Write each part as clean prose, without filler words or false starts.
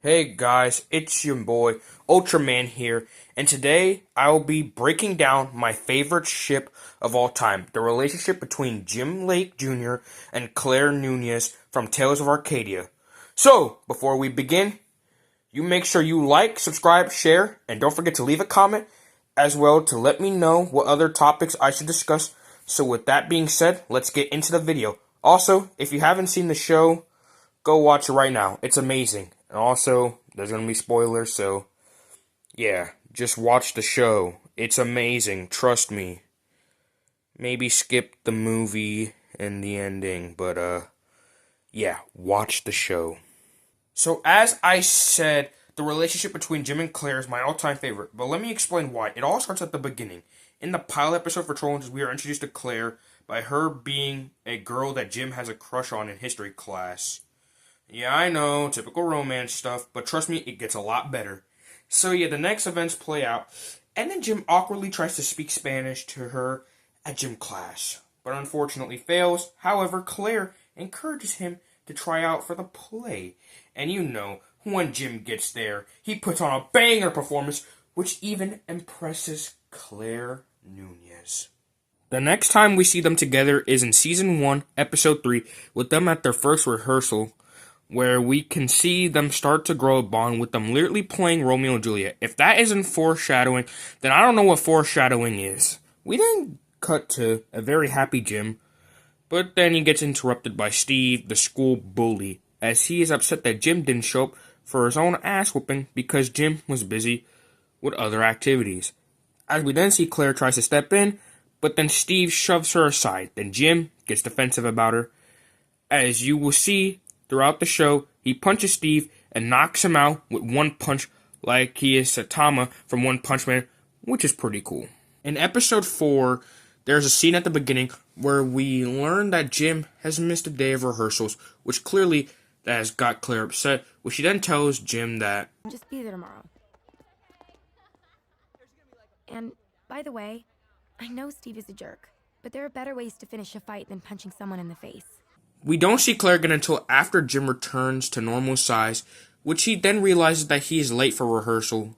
Hey guys, it's your boy Ultraman here, and today I will be breaking down my favorite ship of all time, the relationship between Jim Lake Jr. and Claire Nunez from Tales of Arcadia. So, before we begin, you make sure you like, subscribe, share, and don't forget to leave a comment as well to let me know what other topics I should discuss. So with that being said, let's get into the video. Also, if you haven't seen the show, go watch it right now. It's amazing. And also, there's going to be spoilers, so yeah, just watch the show. It's amazing, trust me. Maybe skip the movie and the ending, but yeah, watch the show. So as I said, the relationship between Jim and Claire is my all-time favorite, but let me explain why. It all starts at the beginning. In the pilot episode for Trollins, we are introduced to Claire by her being a girl that Jim has a crush on in history class. Yeah, I know, typical romance stuff, but trust me, it gets a lot better. So yeah, the next events play out, and then Jim awkwardly tries to speak Spanish to her at gym class, but unfortunately fails. However, Claire encourages him to try out for the play, and you know, when Jim gets there, he puts on a banger performance, which even impresses Claire Nunez. The next time we see them together is in Season 1, Episode 3, with them at their first rehearsal, where we can see them start to grow a bond with them literally playing Romeo and Juliet. If that isn't foreshadowing, then I don't know what foreshadowing is. We then cut to a very happy Jim, but then he gets interrupted by Steve, the school bully, as he is upset that Jim didn't show up for his own ass whooping because Jim was busy with other activities. As we then see Claire tries to step in, but then Steve shoves her aside. Then Jim gets defensive about her. As you will see throughout the show, he punches Steve and knocks him out with one punch like he is Saitama from One Punch Man, which is pretty cool. In episode 4, there's a scene at the beginning where we learn that Jim has missed a day of rehearsals, which clearly has got Claire upset, which she then tells Jim that, "Just be there tomorrow. And, by the way, I know Steve is a jerk, but there are better ways to finish a fight than punching someone in the face." We don't see Claire again until after Jim returns to normal size, which he then realizes that he is late for rehearsal,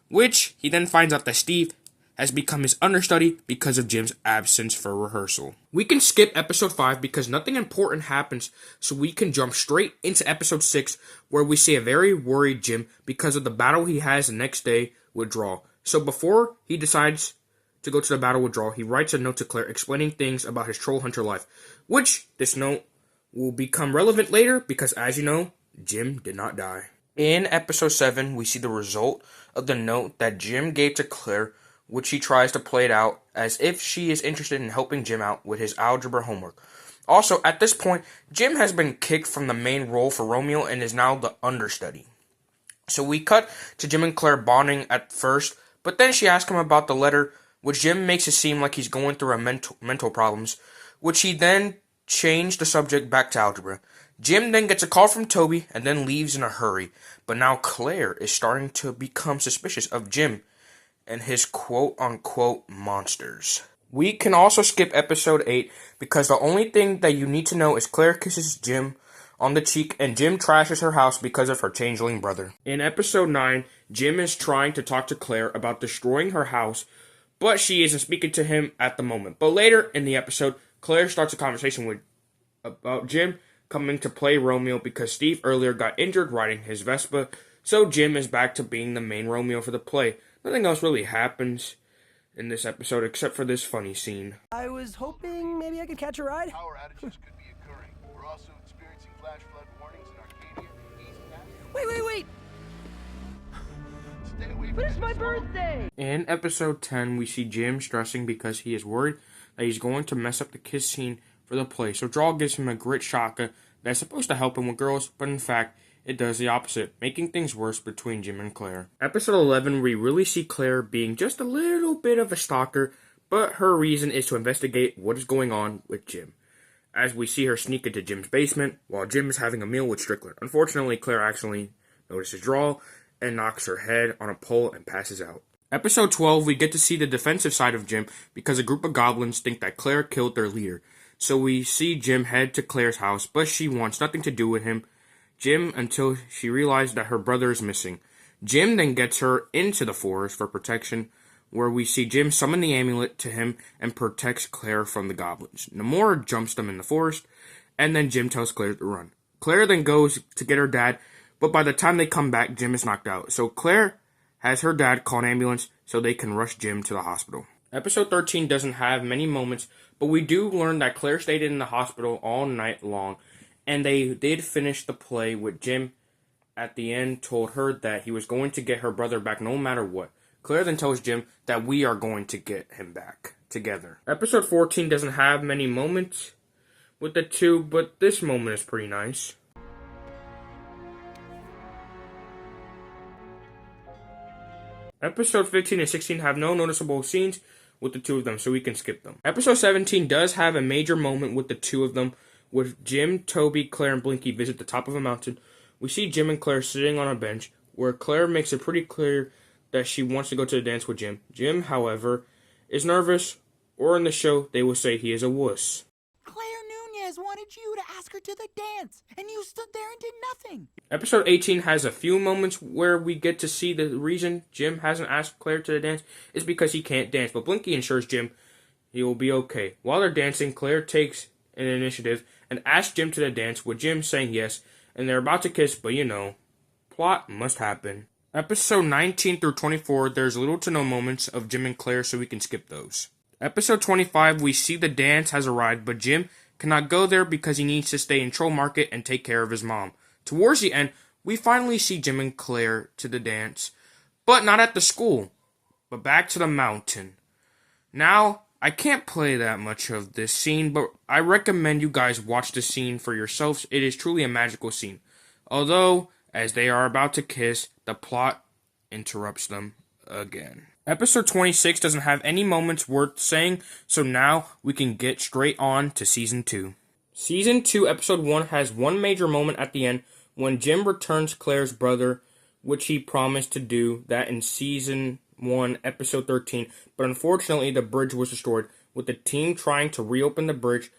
which he then finds out that Steve has become his understudy because of Jim's absence for rehearsal. We can skip episode 5 because nothing important happens, so we can jump straight into episode 6 where we see a very worried Jim because of the battle he has the next day with Draw. So before he decides to go to the battle with Draw, he writes a note to Claire explaining things about his troll hunter life, which this note will become relevant later because, as you know, Jim did not die. In episode 7, we see the result of the note that Jim gave to Claire, which he tries to play it out as if she is interested in helping Jim out with his algebra homework. Also, at this point, Jim has been kicked from the main role for Romeo and is now the understudy. So we cut to Jim and Claire bonding at first, but then she asks him about the letter, which Jim makes it seem like he's going through mental problems, which he then changed the subject back to algebra. Jim then gets a call from Toby and then leaves in a hurry, but now Claire is starting to become suspicious of Jim and his quote-unquote monsters. We can also skip episode 8 because the only thing that you need to know is Claire kisses Jim on the cheek and Jim trashes her house because of her changeling brother. In episode 9, Jim is trying to talk to Claire about destroying her house, but she isn't speaking to him at the moment. But later in the episode, Claire starts a conversation about Jim coming to play Romeo because Steve earlier got injured riding his Vespa, so Jim is back to being the main Romeo for the play. Nothing else really happens in this episode except for this funny scene. I was hoping maybe I could catch a ride. Power outages could be occurring. We're also experiencing flash flood warnings in Arcadia, East Pass. Wait! Stay away from But it's this my zone. birthday! In episode 10, we see Jim stressing because he is worried that he's going to mess up the kiss scene for the play. So Draw gives him a grit shaka that's supposed to help him with girls, but in fact, it does the opposite, making things worse between Jim and Claire. Episode 11, we really see Claire being just a little bit of a stalker, but her reason is to investigate what is going on with Jim, as we see her sneak into Jim's basement while Jim is having a meal with Strickland. Unfortunately, Claire accidentally notices Draw and knocks her head on a pole and passes out. Episode 12, we get to see the defensive side of Jim because a group of goblins think that Claire killed their leader. So we see Jim head to Claire's house, but she wants nothing to do with him. Jim until she realized that her brother is missing. Jim then gets her into the forest for protection, where we see Jim summon the amulet to him and protects Claire from the goblins. Namora jumps them in the forest, and then Jim tells Claire to run. Claire then goes to get her dad, but by the time they come back, Jim is knocked out. So Claire has her dad call an ambulance so they can rush Jim to the hospital. Episode 13 doesn't have many moments, but we do learn that Claire stayed in the hospital all night long, and they did finish the play with Jim at the end told her that he was going to get her brother back no matter what. Claire then tells Jim that we are going to get him back together. Episode 14 doesn't have many moments with the two, but this moment is pretty nice. Episode 15 and 16 have no noticeable scenes with the two of them, so we can skip them. Episode 17 does have a major moment with the two of them, with Jim, Toby, Claire, and Blinky visit the top of a mountain. We see Jim and Claire sitting on a bench, where Claire makes it pretty clear that she wants to go to the dance with Jim. Jim, however, is nervous, or in the show, they will say he is a wuss. Claire Nunez wanted you to ask her to the dance, and you stood there and did nothing. Episode 18 has a few moments where we get to see the reason Jim hasn't asked Claire to the dance is because he can't dance, but Blinky ensures Jim he will be okay. While they're dancing, Claire takes an initiative and asks Jim to the dance, with Jim saying yes, and they're about to kiss, but plot must happen. Episode 19 through 24, there's little to no moments of Jim and Claire, so we can skip those. Episode 25, we see the dance has arrived, but Jim cannot go there because he needs to stay in Troll Market and take care of his mom. Towards the end, we finally see Jim and Claire to the dance, but not at the school, but back to the mountain. Now, I can't play that much of this scene, but I recommend you guys watch the scene for yourselves. It is truly a magical scene. Although, as they are about to kiss, the plot interrupts them again. Episode 26 doesn't have any moments worth saying, so now we can get straight on to Season 2. Season 2, Episode 1 has one major moment at the end when Jim returns Claire's brother, which he promised to do that in Season 1, Episode 13, but unfortunately the bridge was destroyed, with the team trying to reopen the bridge.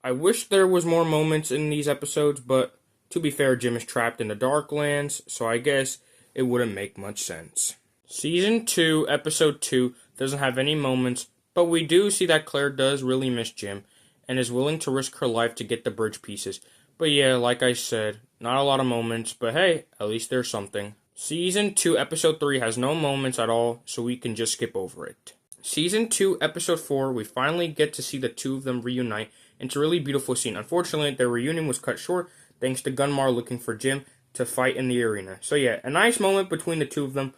I wish there was more moments in these episodes, but to be fair, Jim is trapped in the Darklands, so I guess it wouldn't make much sense. Season 2, Episode 2 doesn't have any moments, but we do see that Claire does really miss Jim, and is willing to risk her life to get the bridge pieces. But yeah, like I said, not a lot of moments, but hey, at least there's something. Season 2, Episode 3 has no moments at all, so we can just skip over it. Season 2, Episode 4, we finally get to see the two of them reunite. It's a really beautiful scene. Unfortunately, their reunion was cut short, thanks to Gunmar looking for Jim to fight in the arena. So yeah, a nice moment between the two of them,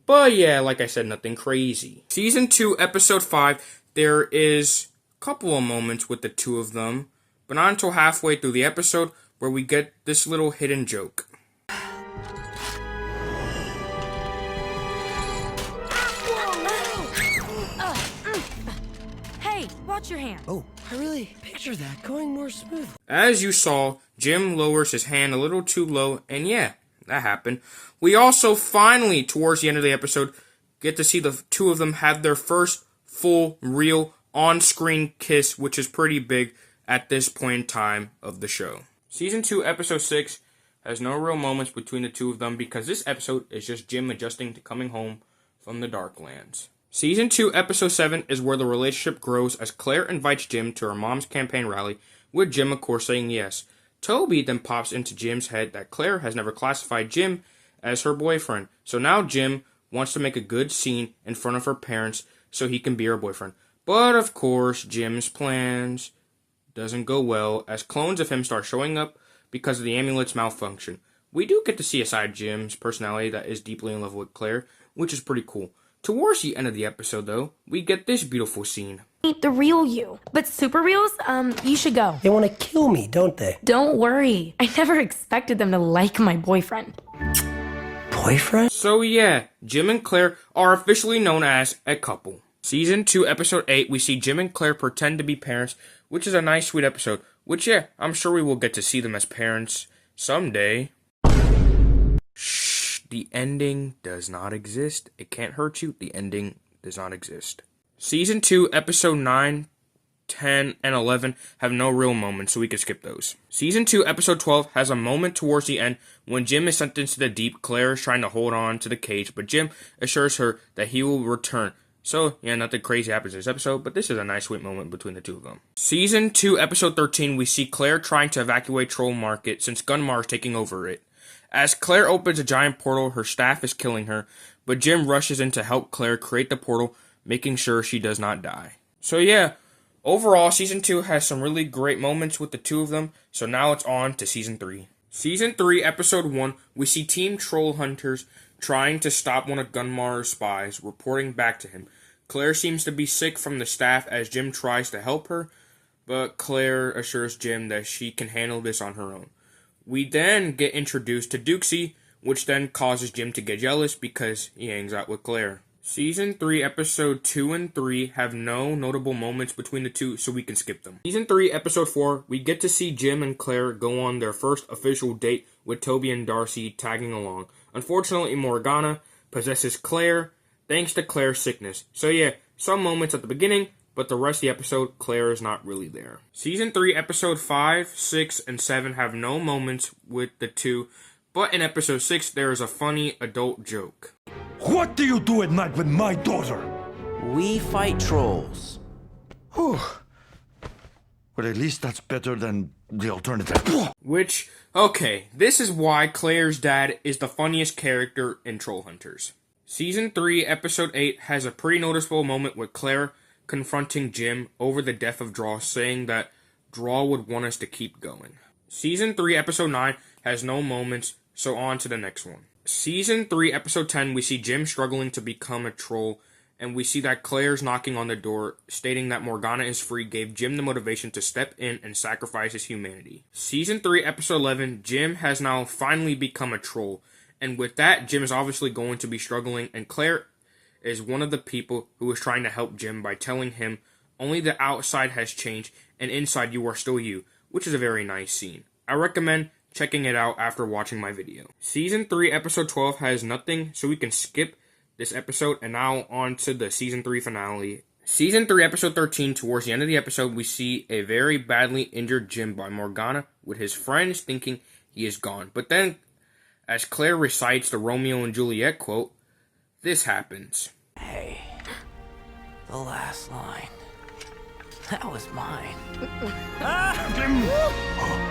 but yeah, like I said, nothing crazy. Season 2, Episode 5, there is a couple of moments with the two of them, but not until halfway through the episode where we get this little hidden joke. Hey, watch your hand. Oh, I really picture that going more smooth. As you saw, Jim lowers his hand a little too low, and yeah, that happened. We also finally, towards the end of the episode, get to see the two of them have their first full, real, on-screen kiss, which is pretty big at this point in time of the show. Season 2, Episode 6 has no real moments between the two of them because this episode is just Jim adjusting to coming home from the Darklands. Season 2, Episode 7 is where the relationship grows as Claire invites Jim to her mom's campaign rally, with Jim of course saying yes. Toby then pops into Jim's head that Claire has never classified Jim as her boyfriend, so now Jim wants to make a good scene in front of her parents so he can be her boyfriend. But of course, Jim's plans doesn't go well as clones of him start showing up because of the amulet's malfunction. We do get to see a side of Jim's personality that is deeply in love with Claire, which is pretty cool. Towards the end of the episode, though, we get this beautiful scene. Meet the real you. But super reals, you should go. They want to kill me, don't they? Don't worry. I never expected them to like my boyfriend. Boyfriend? So yeah, Jim and Claire are officially known as a couple. Season 2, Episode 8, we see Jim and Claire pretend to be parents, which is a nice, sweet episode. Which, yeah, I'm sure we will get to see them as parents someday. Shh, the ending does not exist. It can't hurt you. The ending does not exist. Season 2, Episode 9 10, and 11 have no real moments, so we can skip those. Season 2, Episode 12 has a moment towards the end when Jim is sentenced to the deep. Claire is trying to hold on to the cage, but Jim assures her that he will return. So, yeah, nothing crazy happens in this episode, but this is a nice sweet moment between the two of them. Season 2, Episode 13, we see Claire trying to evacuate Troll Market since Gunmar is taking over it. As Claire opens a giant portal, her staff is killing her, but Jim rushes in to help Claire create the portal, making sure she does not die. So yeah, overall, Season 2 has some really great moments with the two of them, so now it's on to Season 3. Season 3, Episode 1, we see Team Troll Hunters trying to stop one of Gunmar's spies, reporting back to him. Claire seems to be sick from the staff as Jim tries to help her, but Claire assures Jim that she can handle this on her own. We then get introduced to Dukesy, which then causes Jim to get jealous because he hangs out with Claire. Season 3, Episode 2 and 3 have no notable moments between the two, so we can skip them. Season 3, Episode 4, we get to see Jim and Claire go on their first official date with Toby and Darcy tagging along. Unfortunately, Morgana possesses Claire, thanks to Claire's sickness. So yeah, some moments at the beginning, but the rest of the episode, Claire is not really there. Season 3, Episode 5, 6, and 7 have no moments with the two, but in Episode 6, there is a funny adult joke. What do you do at night with my daughter? We fight trolls. Whew. But at least that's better than the alternative. Which, okay, this is why Claire's dad is the funniest character in Troll Hunters. Season 3, Episode 8 has a pretty noticeable moment with Claire confronting Jim over the death of Draw, saying that Draw would want us to keep going. Season 3, Episode 9 has no moments, so on to the next one. Season 3, Episode 10, we see Jim struggling to become a troll, and we see that Claire's knocking on the door, stating that Morgana is free, gave Jim the motivation to step in and sacrifice his humanity. Season 3, Episode 11, Jim has now finally become a troll, and with that, Jim is obviously going to be struggling, and Claire is one of the people who is trying to help Jim by telling him only the outside has changed and inside you are still you, which is a very nice scene. I recommend checking it out after watching my video. Season 3, Episode 12 has nothing, so we can skip this episode, and now on to the Season 3 finale. Season 3, Episode 13, towards the end of the episode, we see a very badly injured Jim by Morgana, with his friends thinking he is gone. But then, as Claire recites the Romeo and Juliet quote, this happens. Hey, the last line. That was mine.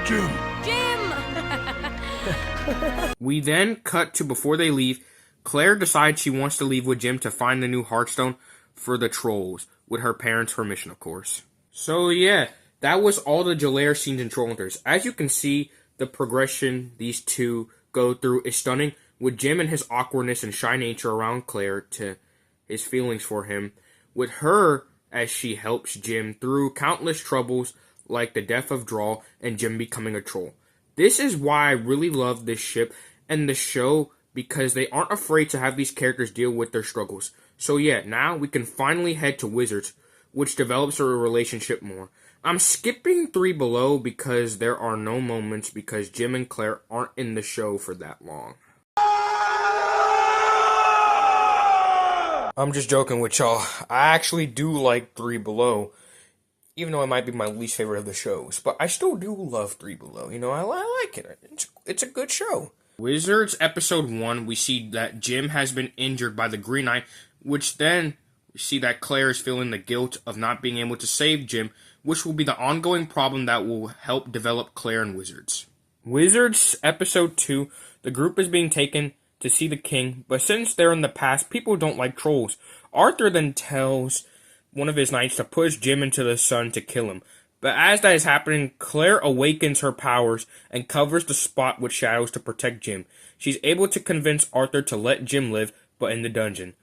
Jim! We then cut to before they leave. Claire decides she wants to leave with Jim to find the new Hearthstone for the trolls, with her parents' permission, of course. So yeah, that was all the Jlaire scenes in Troll Hunters. As you can see, the progression these two go through is stunning, with Jim and his awkwardness and shy nature around Claire to his feelings for him, with her as she helps Jim through countless troubles like the death of Draw and Jim becoming a troll. This is why I really love this ship and the show, because they aren't afraid to have these characters deal with their struggles. So yeah, now we can finally head to Wizards, which develops their relationship more. I'm skipping 3 below because there are no moments because Jim and Claire aren't in the show for that long. I'm just joking with y'all. I actually do like 3 Below, even though it might be my least favorite of the shows. But I still do love 3 Below. You know, I like it. It's a good show. Wizards Episode 1, we see that Jim has been injured by the Green Knight, which then we see that Claire is feeling the guilt of not being able to save Jim, which will be the ongoing problem that will help develop Claire and Wizards. Wizards Episode 2, the group is being taken to see the king, but since they're in the past, people don't like trolls. Arthur then tells one of his knights to push Jim into the sun to kill him. But as that is happening, Claire awakens her powers and covers the spot with shadows to protect Jim. She's able to convince Arthur to let Jim live, but in the dungeon.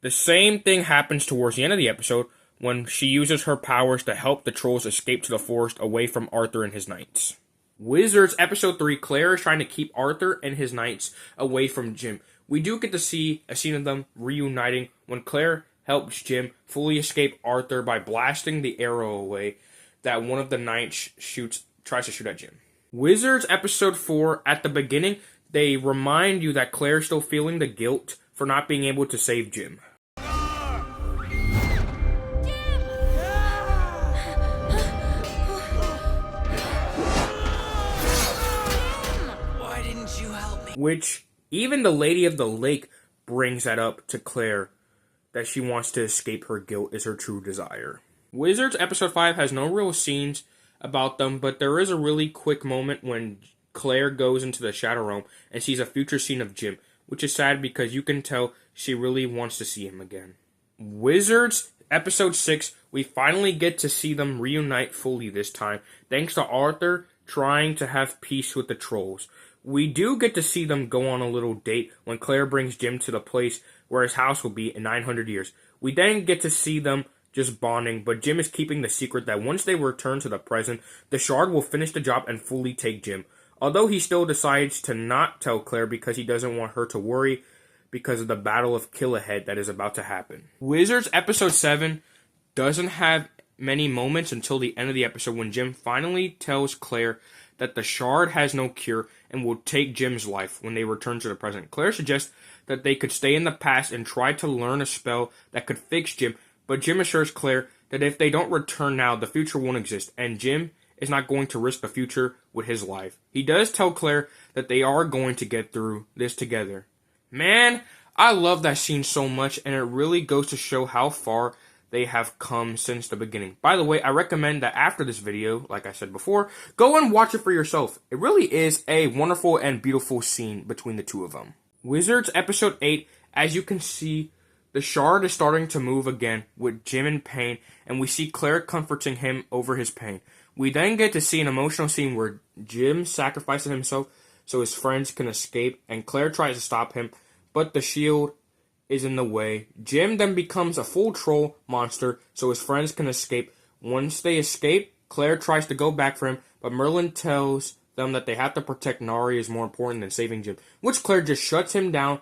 The same thing happens towards the end of the episode, when she uses her powers to help the trolls escape to the forest away from Arthur and his knights. Wizards Episode 3, Claire is trying to keep Arthur and his knights away from Jim. We do get to see a scene of them reuniting when Claire helps Jim fully escape Arthur by blasting the arrow away that one of the knights tries to shoot at Jim. Wizards Episode 4, at the beginning, they remind you that Claire's still feeling the guilt for not being able to save Jim. which even the Lady of the Lake brings that up to Claire, that she wants to escape her guilt is her true desire. Wizards episode 5 has no real scenes about them, but there is a really quick moment when Claire goes into the Shadow Realm and sees a future scene of Jim, which is sad because you can tell she really wants to see him again. Wizards episode 6, we finally get to see them reunite fully this time, thanks to Arthur trying to have peace with the trolls. We do get to see them go on a little date when Claire brings Jim to the place where his house will be in 900 years. We then get to see them just bonding, but Jim is keeping the secret that once they return to the present, the Shard will finish the job and fully take Jim. Although he still decides to not tell Claire because he doesn't want her to worry because of the Battle of Killahead that is about to happen. Wizards episode 7 doesn't have many moments until the end of the episode when Jim finally tells Claire that the Shard has no cure and will take Jim's life when they return to the present. Claire suggests that they could stay in the past and try to learn a spell that could fix Jim, but Jim assures Claire that if they don't return now, the future won't exist, and Jim is not going to risk the future with his life. He does tell Claire that they are going to get through this together. Man, I love that scene so much, and it really goes to show how far they have come since the beginning. By the way, I recommend that after this video, like I said before, go and watch it for yourself. It really is a wonderful and beautiful scene between the two of them. Wizards episode 8, as you can see, the Shard is starting to move again with Jim in pain, and we see Claire comforting him over his pain. We then get to see an emotional scene where Jim sacrifices himself so his friends can escape, and Claire tries to stop him, but the shield is in the way. Jim then becomes a full troll monster so his friends can escape. Once they escape, Claire tries to go back for him, but Merlin tells them that they have to protect Nari is more important than saving Jim, which Claire just shuts him down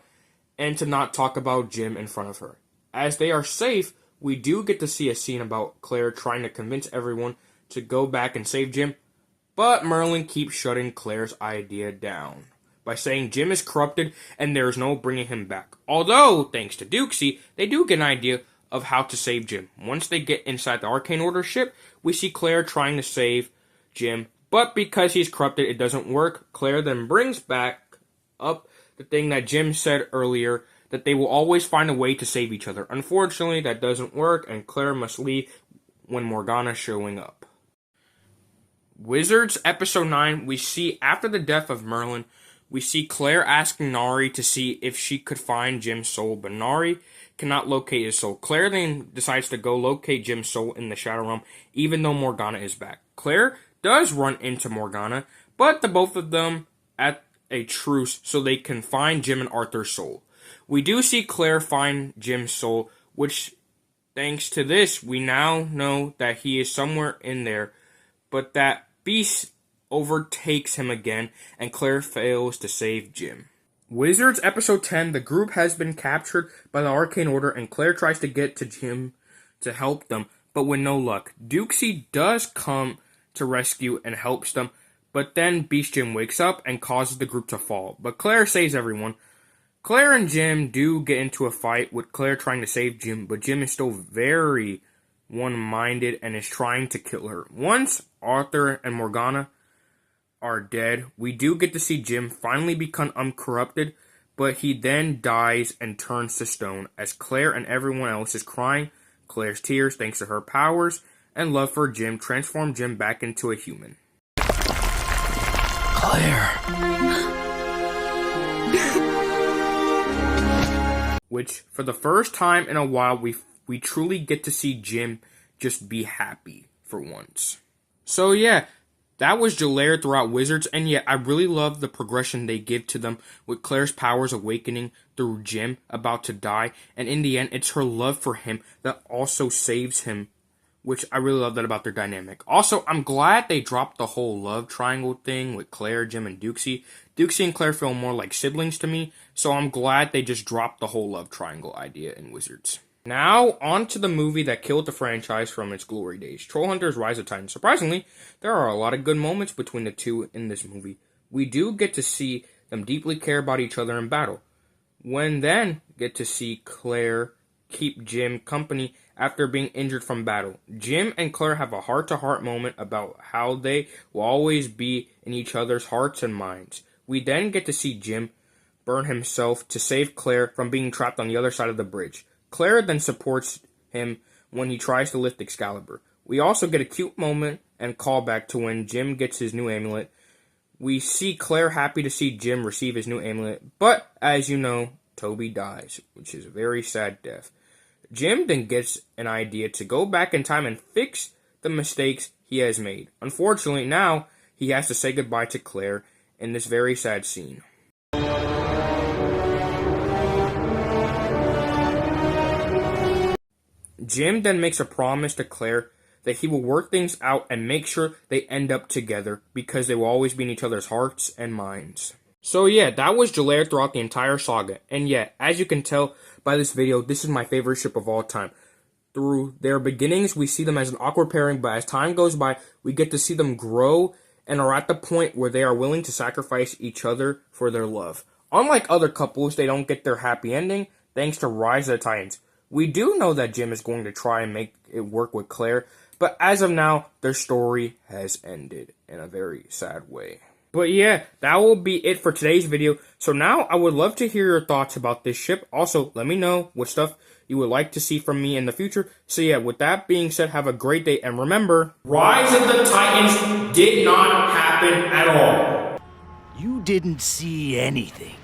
and to not talk about Jim in front of her. As they are safe, we do get to see a scene about Claire trying to convince everyone to go back and save Jim, but Merlin keeps shutting Claire's idea down by saying Jim is corrupted and there is no bringing him back. Although, thanks to Dukesy, they do get an idea of how to save Jim. Once they get inside the Arcane Order ship, we see Claire trying to save Jim, but because he's corrupted, it doesn't work. Claire then brings back up the thing that Jim said earlier, that they will always find a way to save each other. Unfortunately, that doesn't work, and Claire must leave when Morgana's showing up. Wizards episode 9, we see after the death of Merlin, we see Claire asking Nari to see if she could find Jim's soul, but Nari cannot locate his soul. Claire then decides to go locate Jim's soul in the Shadow Realm, even though Morgana is back. Claire does run into Morgana, but the both of them at a truce so they can find Jim and Arthur's soul. We do see Claire find Jim's soul, which, thanks to this, we now know that he is somewhere in there, but that beast overtakes him again, and Claire fails to save Jim. Wizards episode 10, the group has been captured by the Arcane Order, and Claire tries to get to Jim to help them, but with no luck. Dukesy does come to rescue and helps them, but then Beast Jim wakes up and causes the group to fall. But Claire saves everyone. Claire and Jim do get into a fight, with Claire trying to save Jim, but Jim is still very one-minded and is trying to kill her. Once Arthur and Morgana are dead, we do get to see Jim finally become uncorrupted, but he then dies and turns to stone as Claire and everyone else is crying. Claire's tears, thanks to her powers and love for Jim, transform Jim back into a human. Claire. Which, for the first time in a while, we truly get to see Jim just be happy for once. So yeah, that was Jlaire throughout Wizards, and yeah, I really love the progression they give to them, with Claire's powers awakening through Jim about to die, and in the end, it's her love for him that also saves him, which I really love that about their dynamic. Also, I'm glad they dropped the whole love triangle thing with Claire, Jim, and Dukesy. Dukesy and Claire feel more like siblings to me, so I'm glad they just dropped the whole love triangle idea in Wizards. Now, on to the movie that killed the franchise from its glory days, Trollhunters Rise of Titan. Surprisingly, there are a lot of good moments between the two in this movie. We do get to see them deeply care about each other in battle. When then get to see Claire keep Jim company after being injured from battle. Jim and Claire have a heart-to-heart moment about how they will always be in each other's hearts and minds. We then get to see Jim burn himself to save Claire from being trapped on the other side of the bridge. Claire then supports him when he tries to lift Excalibur. We also get a cute moment and callback to when Jim gets his new amulet. We see Claire happy to see Jim receive his new amulet, but as you know, Toby dies, which is a very sad death. Jim then gets an idea to go back in time and fix the mistakes he has made. Unfortunately, now he has to say goodbye to Claire in this very sad scene. Jim then makes a promise to Claire that he will work things out and make sure they end up together because they will always be in each other's hearts and minds. So yeah, that was Jlaire throughout the entire saga. And yeah, as you can tell by this video, this is my favorite ship of all time. Through their beginnings, we see them as an awkward pairing, but as time goes by, we get to see them grow and are at the point where they are willing to sacrifice each other for their love. Unlike other couples, they don't get their happy ending thanks to Rise of the Titans. We do know that Jim is going to try and make it work with Claire, but as of now, their story has ended in a very sad way. But yeah, that will be it for today's video. So now I would love to hear your thoughts about this ship. Also, let me know what stuff you would like to see from me in the future. So yeah, with that being said, have a great day. And remember, Rise of the Titans did not happen at all. You didn't see anything.